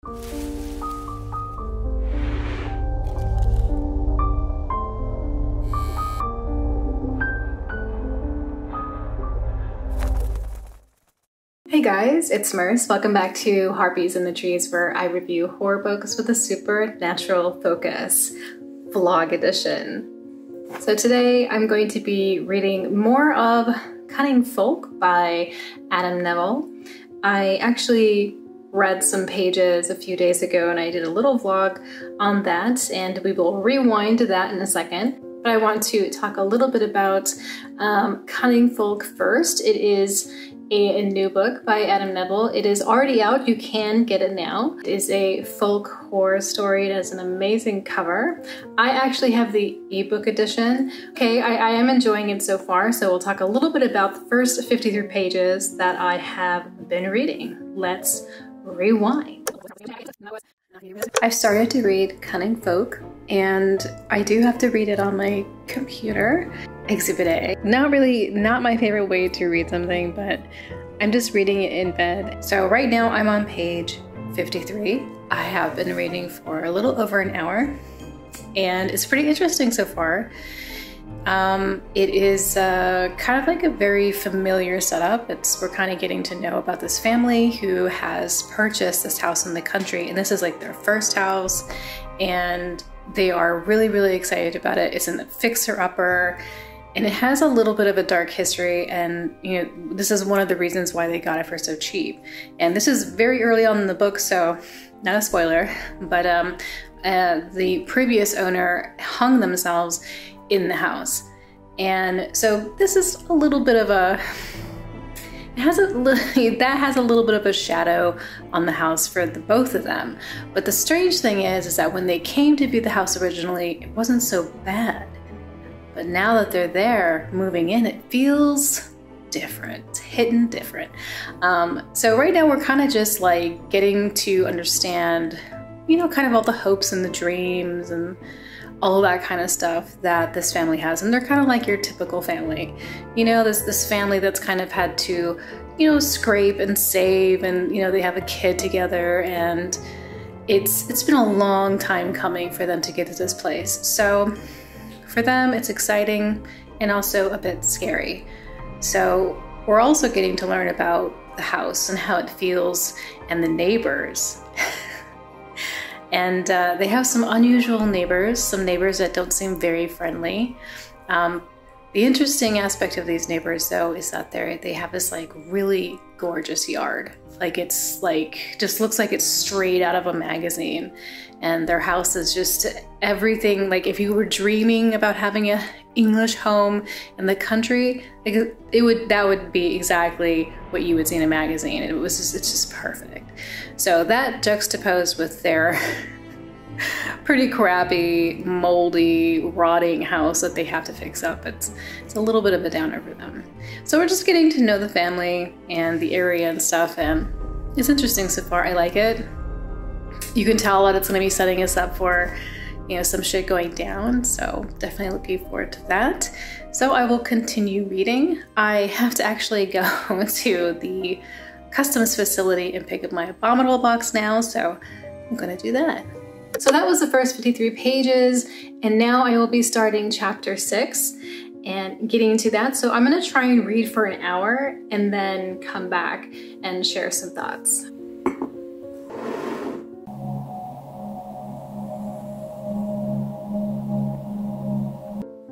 Hey guys, it's Merce. Welcome back to Harpies in the Trees, where I review horror books with a supernatural focus, vlog edition. So today I'm going to be reading more of Cunning Folk by Adam Nevill. I actually read some pages a few days ago and I did a little vlog on that, and we will rewind to that in a second. But I want to talk a little bit about Cunning Folk first. It is a new book by Adam Nevill. It is already out. You can get it now. It is a folk horror story. It has an amazing cover. I actually have the ebook edition. Okay, I am enjoying it so far, so we'll talk a little bit about the first 53 pages that I have been reading. Let's rewind. I've started to read Cunning Folk, and I do have to read it on my computer. Exhibit A. Not my favorite way to read something, but I'm just reading it in bed. So right now I'm on page 53. I have been reading for a little over an hour, and it's pretty interesting so far. It is kind of like a very familiar setup. We're kind of getting to know about this family who has purchased this house in the country, and this is like their first house, and they are really, really excited about it. It's in the fixer-upper, and it has a little bit of a dark history, and you know, this is one of the reasons why they got it for so cheap. And this is very early on in the book, so not a spoiler, but the previous owner hung themselves in the house. And so this is a little bit of a, that has a little bit of a shadow on the house for the both of them. But the strange thing is that when they came to view the house originally, it wasn't so bad. But now that they're there, moving in, it feels different. It's hitting different. So right now we're kind of just like getting to understand, you know, kind of all the hopes and the dreams and all that kind of stuff that this family has. And they're kind of like your typical family. You know, this family that's kind of had to, you know, scrape and save, and, you know, they have a kid together, and it's been a long time coming for them to get to this place. So for them, it's exciting and also a bit scary. So we're also getting to learn about the house and how it feels, and the neighbors. And they have some unusual neighbors, some neighbors that don't seem very friendly. The interesting aspect of these neighbors, though, is that they have this like really gorgeous yard. Like it's like, just looks like it's straight out of a magazine. And their house is just everything. Like if you were dreaming about having an English home in the country, like that would be exactly what you would see in a magazine. It's just perfect. So that juxtaposed with their pretty crappy, moldy, rotting house that they have to fix up, it's a little bit of a downer for them. So we're just getting to know the family and the area and stuff, and it's interesting so far. I like it. You can tell that it's going to be setting us up for, you know, some shit going down, so definitely looking forward to that. So I will continue reading. I have to actually go to the customs facility and pick up my abominable box now, so I'm gonna do that. So that was the first 53 pages, and now I will be starting chapter 6 and getting into that. So I'm gonna try and read for an hour and then come back and share some thoughts.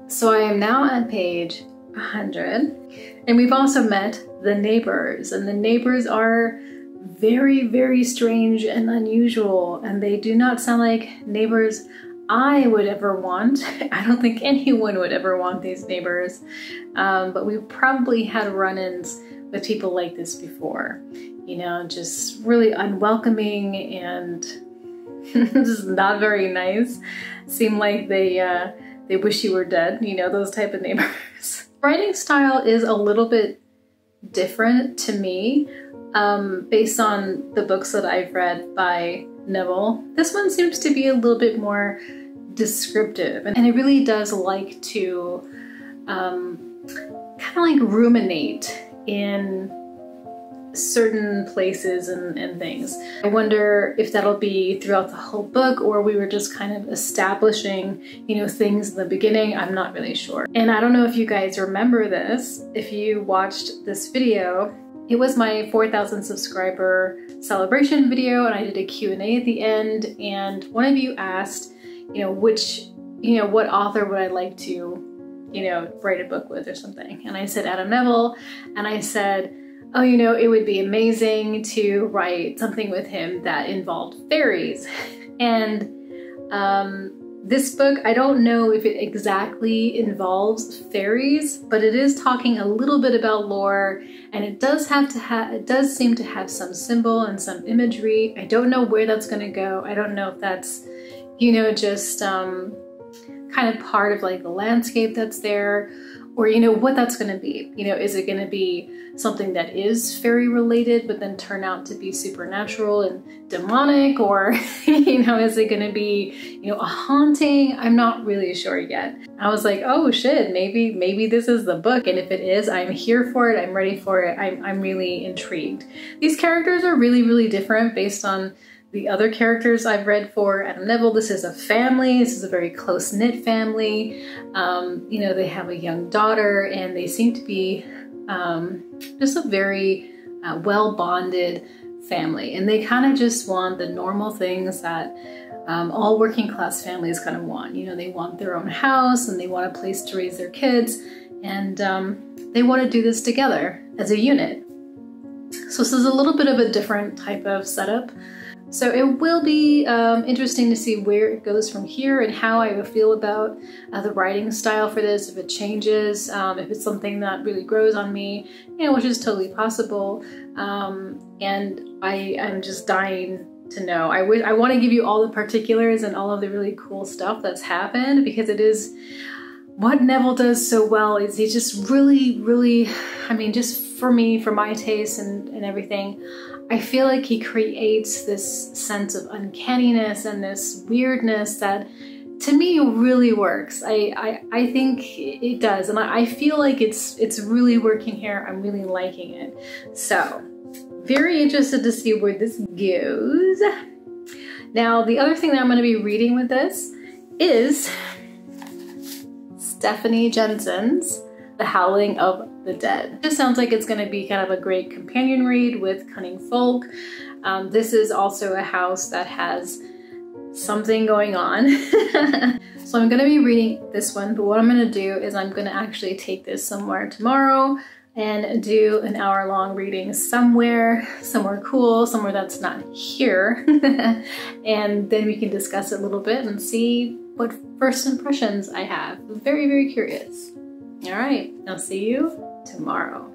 So I am now on page 100, and we've also met the neighbors, and the neighbors are very, very strange and unusual, and they do not sound like neighbors I would ever want. I don't think anyone would ever want these neighbors, but we've probably had run-ins with people like this before. You know, just really unwelcoming and just not very nice. Seem like they wish you were dead, you know, those type of neighbors. Writing style is a little bit different to me, based on the books that I've read by Nevill. This one seems to be a little bit more descriptive, and it really does like to kind of like ruminate in certain places and things. I wonder if that'll be throughout the whole book, or we were just kind of establishing, you know, things in the beginning. I'm not really sure. And I don't know if you guys remember this. If you watched this video, it was my 4,000 subscriber celebration video, and I did a Q&A at the end, and one of you asked, you know, what author would I like to, you know, write a book with or something. And I said Adam Nevill, and I said, oh, you know, it would be amazing to write something with him that involved fairies. And this book, I don't know if it exactly involves fairies, but it is talking a little bit about lore, and it does seem to have some symbol and some imagery. I don't know where that's going to go. I don't know if that's, you know, just kind of part of like the landscape that's there, or, you know, what that's going to be. You know, is it going to be something that is fairy related but then turn out to be supernatural and demonic, or you know, is it going to be, you know, a haunting? I'm not really sure yet. I was like, oh shit, maybe this is the book, and if it is, I'm here for it. I'm ready for it. I'm really intrigued. These characters are really different based on the other characters I've read for Adam Nevill. This is a family. This is a very close-knit family. You know, they have a young daughter, and they seem to be just a very well-bonded family. And they kind of just want the normal things that all working-class families kind of want. You know, they want their own house, and they want a place to raise their kids, and they want to do this together as a unit. So this is a little bit of a different type of setup. So it will be interesting to see where it goes from here and how I will feel about the writing style for this, if it changes, if it's something that really grows on me, you know, which is totally possible. And I'm just dying to know. I want to give you all the particulars and all of the really cool stuff that's happened, because it is what Nevill does so well. Is he just really, I mean, just for me, for my taste and everything, I feel like he creates this sense of uncanniness and this weirdness that to me really works. I think it does, and I feel like it's really working here. I'm really liking it. So very interested to see where this goes. Now, the other thing that I'm going to be reading with this is Stephanie Jenson's The Howling of the Dead. This sounds like it's going to be kind of a great companion read with Cunning Folk. This is also a house that has something going on. So I'm going to be reading this one, but what I'm going to do is I'm going to actually take this somewhere tomorrow and do an hour-long reading somewhere cool, somewhere that's not here. And then we can discuss it a little bit and see what first impressions I have. I'm very curious. All right, I'll see you tomorrow.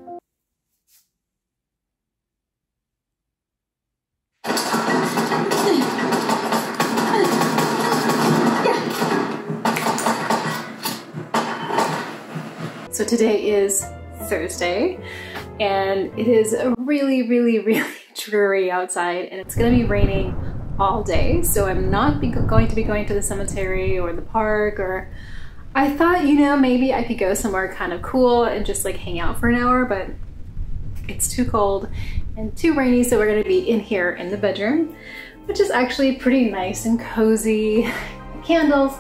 So today is Thursday, and it is really dreary outside, and it's gonna be raining all day. So I'm not going to be going to the cemetery or the park, or I thought, you know, maybe I could go somewhere kind of cool and just like hang out for an hour, but it's too cold and too rainy, so we're gonna be in here in the bedroom, which is actually pretty nice and cozy. Candles,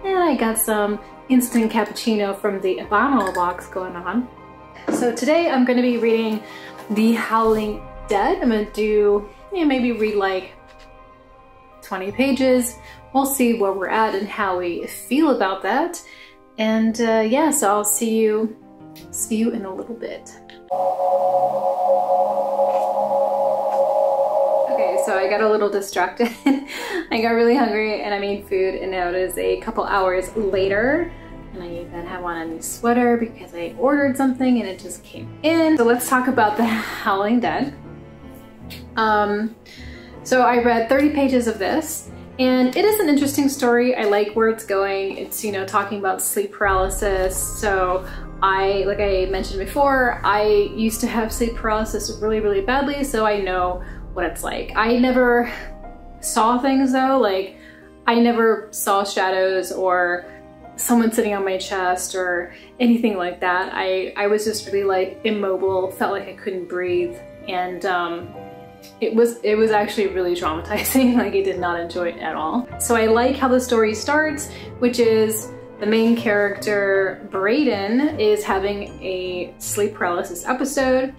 and I got some instant cappuccino from the Habano box going on. So today I'm gonna be reading The Howling Dead. I'm gonna do, you know, maybe read like 20 pages. We'll see where we're at and how we feel about that. And yeah, so I'll see you in a little bit. Okay, so I got a little distracted. I got really hungry and I made food, and now it is a couple hours later. And I even have on a new sweater because I ordered something and it just came in. So let's talk about The Howling Dead. So I read 30 pages of this, and it is an interesting story. I like where it's going. It's, you know, talking about sleep paralysis. So like I mentioned before, I used to have sleep paralysis really badly, so I know what it's like. I never saw things though. Like, I never saw shadows or someone sitting on my chest or anything like that. I was just really like immobile, felt like I couldn't breathe, and it was actually really traumatizing. Like, I did not enjoy it at all. So I like how the story starts, which is the main character, Braden, is having a sleep paralysis episode.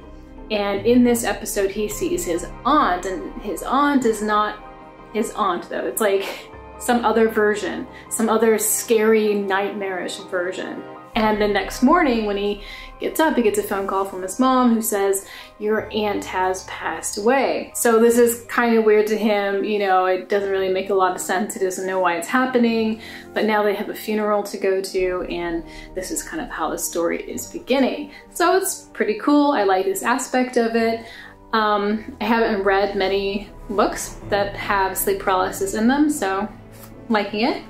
And in this episode, he sees his aunt, and his aunt is not his aunt though. It's like some other version, some other scary, nightmarish version. And the next morning when he gets up, he gets a phone call from his mom who says, your aunt has passed away. So this is kind of weird to him, you know, it doesn't really make a lot of sense. He doesn't know why it's happening, but now they have a funeral to go to, and this is kind of how the story is beginning. So it's pretty cool. I like this aspect of it. I haven't read many books that have sleep paralysis in them, so I'm liking it.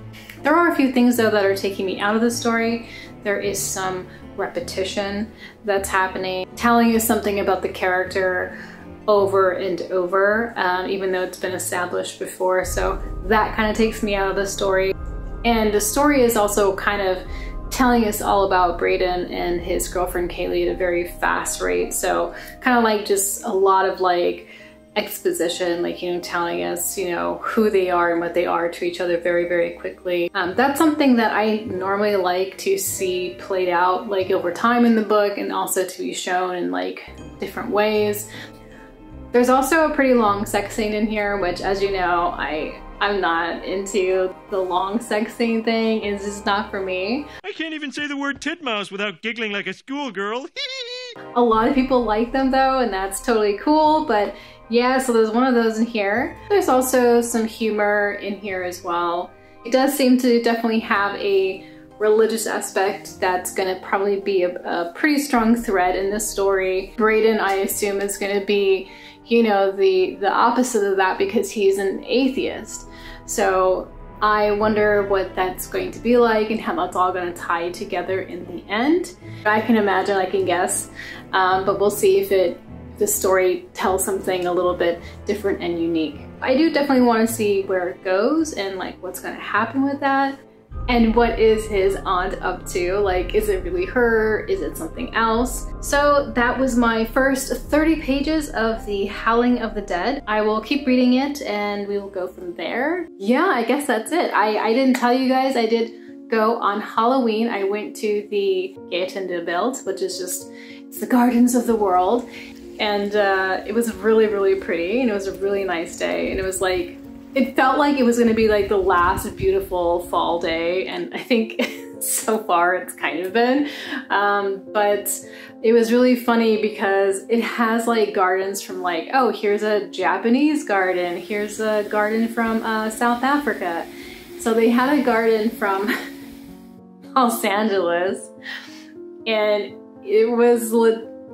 There are a few things though that are taking me out of the story. There is some repetition that's happening, telling you something about the character over and over, even though it's been established before. So that kind of takes me out of the story. And the story is also kind of telling us all about Braden and his girlfriend Kaylee at a very fast rate. So kind of like just a lot of like exposition, like, you know, telling us, you know, who they are and what they are to each other very, very quickly. That's something that I normally like to see played out like over time in the book, and also to be shown in like different ways. There's also a pretty long sex scene in here, which, as you know, I'm not into the long sex scene thing. It's just not for me. I can't even say the word titmouse without giggling like a schoolgirl. A lot of people like them though, and that's totally cool, but yeah, so there's one of those in here. There's also some humor in here as well. It does seem to definitely have a religious aspect that's gonna probably be a pretty strong thread in this story. Braden, I assume, is gonna be, you know, the opposite of that because he's an atheist. So I wonder what that's going to be like and how that's all gonna tie together in the end. I can imagine, I can guess, but we'll see if the story tells something a little bit different and unique. I do definitely want to see where it goes and like what's gonna happen with that. And what is his aunt up to? Like, is it really her? Is it something else? So that was my first 30 pages of the Howling of the Dead. I will keep reading it and we will go from there. Yeah, I guess that's it. I didn't tell you guys, I did go on Halloween. I went to the Gärten der Welt, which is just, it's the gardens of the world. And it was really, really pretty, and it was a really nice day. And it was like, it felt like it was gonna be like the last beautiful fall day, and I think so far it's kind of been. But it was really funny because it has like gardens from like, oh, here's a Japanese garden, here's a garden from South Africa. So they had a garden from Los Angeles, and it was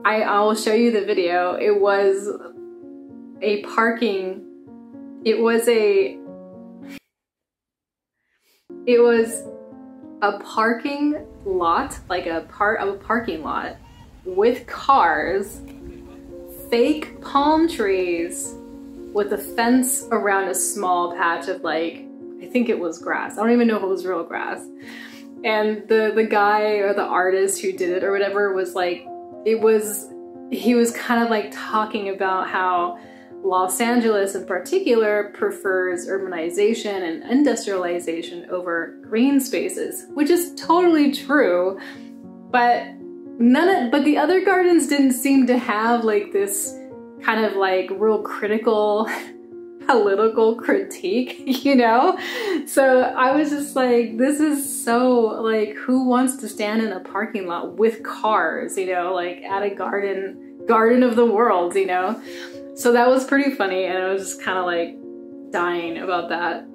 I'll show you the video. It was a parking, it was a parking lot, like a part of a parking lot with cars, fake palm trees with a fence around a small patch of like, I think it was grass. I don't even know if it was real grass. And the guy or the artist who did it or whatever was like, he was kind of like talking about how Los Angeles in particular prefers urbanization and industrialization over green spaces, which is totally true, but the other gardens didn't seem to have like this kind of like real critical political critique, you know? So I was just like, this is so like, who wants to stand in a parking lot with cars, you know, like at a garden of the world, you know? So that was pretty funny, and I was just kind of like dying about that.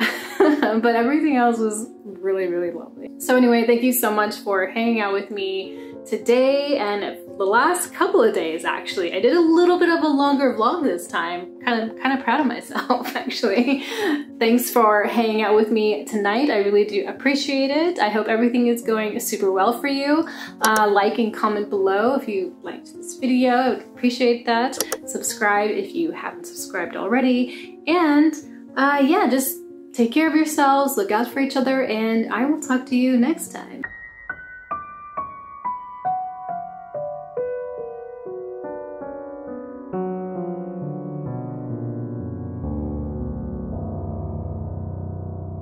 But everything else was really, really lovely. So anyway, thank you so much for hanging out with me today and the last couple of days, actually. I did a little bit of a longer vlog this time. Kind of proud of myself, actually. Thanks for hanging out with me tonight. I really do appreciate it. I hope everything is going super well for you. Like and comment below if you liked this video. I would appreciate that. Subscribe if you haven't subscribed already. And yeah, just take care of yourselves, look out for each other, and I will talk to you next time.